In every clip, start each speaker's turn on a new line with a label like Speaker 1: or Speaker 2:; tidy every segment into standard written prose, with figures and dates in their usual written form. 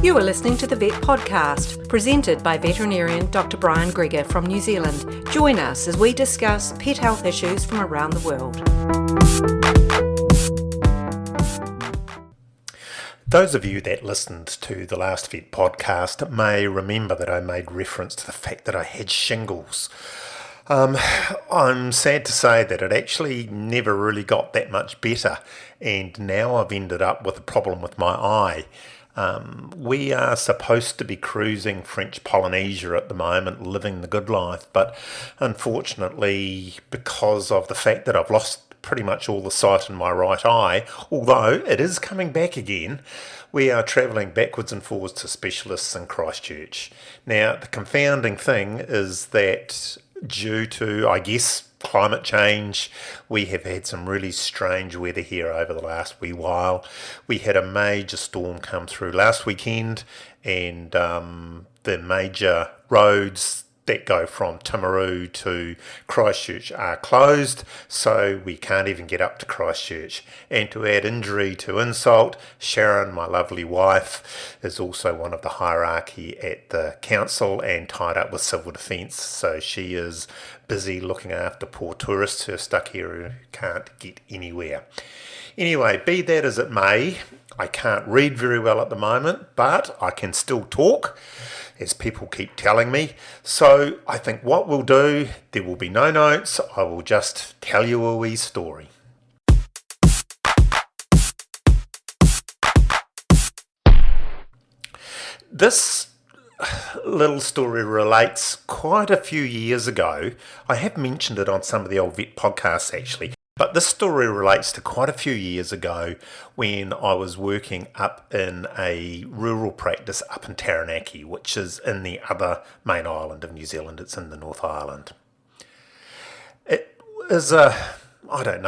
Speaker 1: You are listening to the Vet Podcast, presented by veterinarian Dr. Brian Greger from New Zealand. Join us as we discuss pet health issues from around the world.
Speaker 2: Those of you that listened to the last Vet Podcast may remember that I made reference to the fact that I had shingles. I'm sad to say that it actually never really got that much better, and now I've ended up with a problem with my eye. We are supposed to be cruising French Polynesia at the moment, living the good life, but unfortunately, because of the fact that I've lost pretty much all the sight in my right eye, although it is coming back again, we are travelling backwards and forwards to specialists in Christchurch. Now, the confounding thing is that due to, I guess, climate change, we have had some really strange weather here over the last wee while. We had a major storm come through last weekend, and the major roads that go from Timaru to Christchurch are closed, so we can't even get up to Christchurch. And to add injury to insult, Sharon, my lovely wife, is also one of the hierarchy at the council and tied up with civil defence, so she is busy looking after poor tourists who are stuck here who can't get anywhere. Anyway, be that as it may, I can't read very well at the moment, but I can still talk, as people keep telling me. So I think what we'll do, there will be no notes, I will just tell you a wee story. This little story relates quite a few years ago. I have mentioned it on some of the old vet podcasts actually, but this story relates to quite a few years ago when I was working up in a rural practice up in Taranaki, which is in the other main island of New Zealand. It's in the North Island. It is I have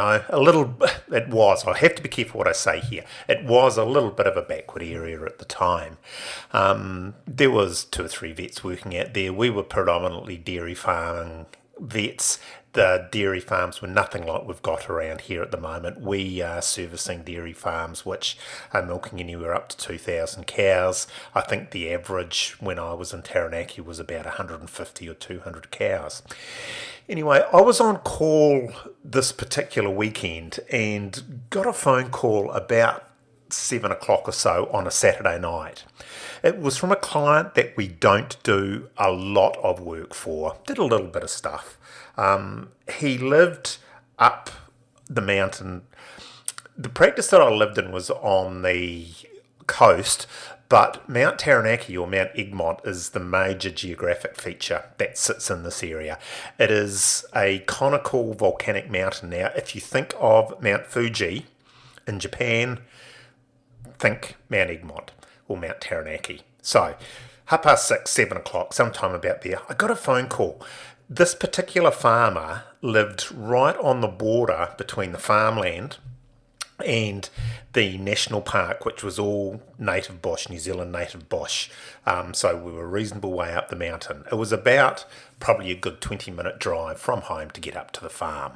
Speaker 2: to be careful what I say here. It was a little bit of a backward area at the time. There was 2 or 3 vets working out there. We were predominantly dairy farming vets. The dairy farms were nothing like we've got around here at the moment. We are servicing dairy farms which are milking anywhere up to 2,000 cows. I think the average when I was in Taranaki was about 150 or 200 cows. Anyway, I was on call this particular weekend and got a phone call about 7 o'clock or so on a Saturday night. It was from a client that we don't do a lot of work for, did a little bit of stuff. He lived up the mountain. The practice that I lived in was on the coast, but Mount Taranaki or Mount Egmont is the major geographic feature that sits in this area. It is a conical volcanic mountain. Now, if you think of Mount Fuji in Japan, think Mount Egmont or Mount Taranaki. So, 6:30, 7 o'clock, sometime about there, I got a phone call. This particular farmer lived right on the border between the farmland and the national park, which was all native bush, New Zealand native bush. So we were a reasonable way up the mountain. It was about probably a good 20-minute drive from home to get up to the farm.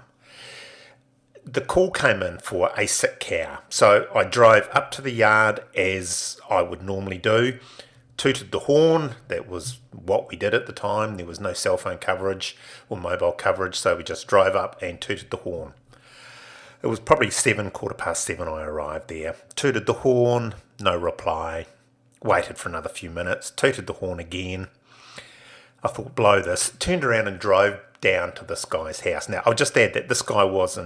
Speaker 2: The call came in for a sick cow. So I drove up to the yard as I would normally do, tooted the horn. That was what we did at the time. There was no cell phone coverage or mobile coverage, so we just drove up and tooted the horn. It was probably 7:15 I arrived there. Tooted the horn, no reply. Waited for another few minutes, tooted the horn again. I thought, blow this. Turned around and drove down to this guy's house. Now, I'll just add that this guy was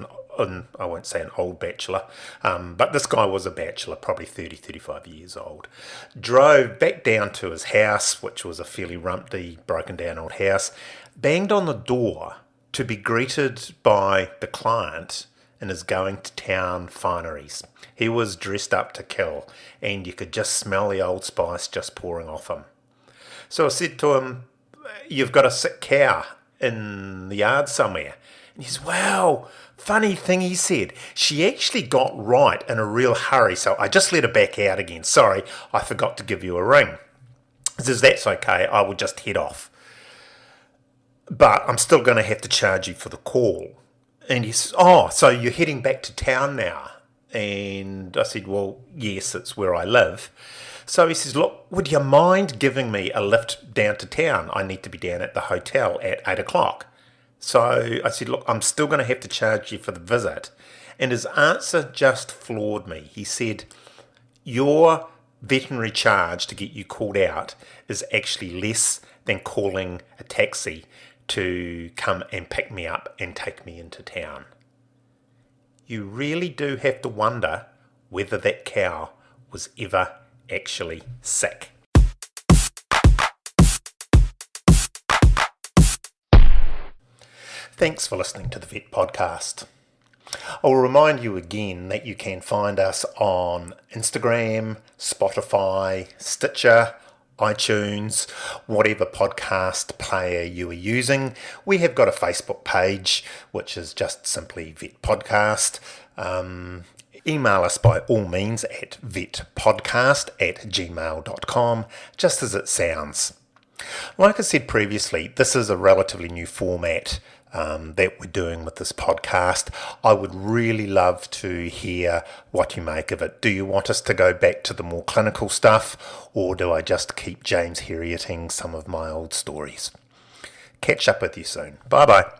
Speaker 2: I won't say an old bachelor, but this guy was a bachelor, probably 30, 35 years old. Drove back down to his house, which was a fairly rumpty, broken down old house, banged on the door to be greeted by the client in his going to town fineries. He was dressed up to kill, and you could just smell the Old Spice just pouring off him. So I said to him, "You've got a sick cow in the yard somewhere." And he says, "Wow, funny thing," he said, "she actually got right in a real hurry, so I just let her back out again. Sorry, I forgot to give you a ring." He says, "That's okay, I will just head off. But I'm still going to have to charge you for the call." And he says, "Oh, so you're heading back to town now?" And I said, "Well, yes, it's where I live." So he says, look, would you mind giving me a lift down to town? I need to be down at the hotel at 8 o'clock. So I said, look, I'm still going to have to charge you for the visit. And his answer just floored me. He said, your veterinary charge to get you called out is actually less than calling a taxi to come and pick me up and take me into town. You really do have to wonder whether that cow was ever actually sick. Thanks for listening to the Vet Podcast. I'll remind you again that you can find us on Instagram, Spotify, Stitcher, iTunes, whatever podcast player you are using. We have got a Facebook page, which is just simply Vet Podcast. Email us by all means at vetpodcast@gmail.com, just as it sounds. Like I said previously, this is a relatively new format that we're doing with this podcast. I would really love to hear what you make of it. Do you want us to go back to the more clinical stuff, or do I just keep James Herrioting some of my old stories? Catch up with you soon. Bye bye.